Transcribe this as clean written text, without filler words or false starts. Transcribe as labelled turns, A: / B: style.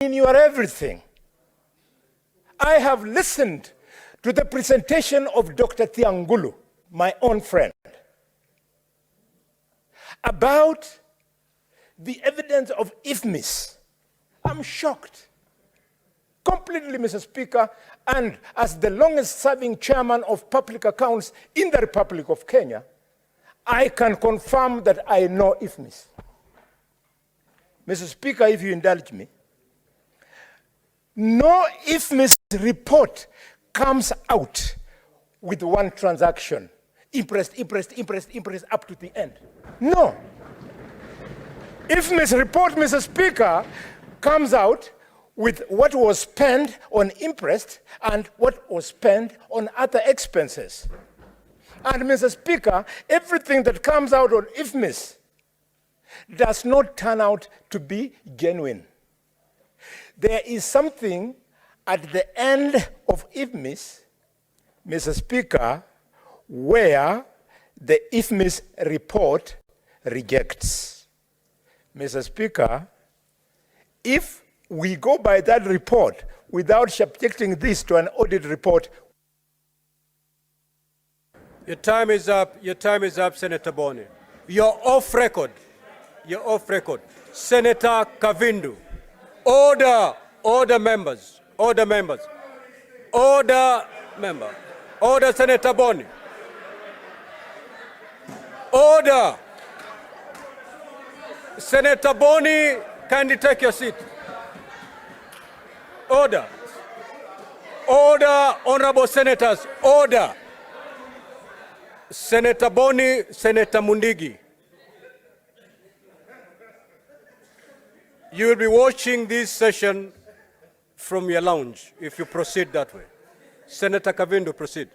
A: in your everything. I have listened to the presentation of Dr. Thiangulu, my own friend, about the evidence of IFMIS. I'm shocked, completely, Mr. Speaker, and as the longest-serving chairman of public accounts in the Republic of Kenya, I can confirm that I know IFMIS. Mr. Speaker, if you indulge me, no IFMIS report comes out with one transaction, interest, up to the end. No. IFMIS report, Mr. Speaker, comes out with what was spent on interest and what was spent on other expenses. And Mr. Speaker, everything that comes out on IFMIS does not turn out to be genuine. There is something at the end of IFMIS, Mr. Speaker, where the IFMIS report rejects. Mr. Speaker, if we go by that report without subjecting this to an audit report.
B: Your time is up. Your time is up, Senator Boni. You're off record. You're off record. Senator Kavindu. Order. Order, members. Order, members. Order, member. Order, Senator Boni. Order. Senator Boni, kindly take your seat. Order. Order, honorable senators. Order. Senator Boni, Senator Mundigi. You will be watching this session from your lounge if you proceed that way. Senator Kavindu, proceed.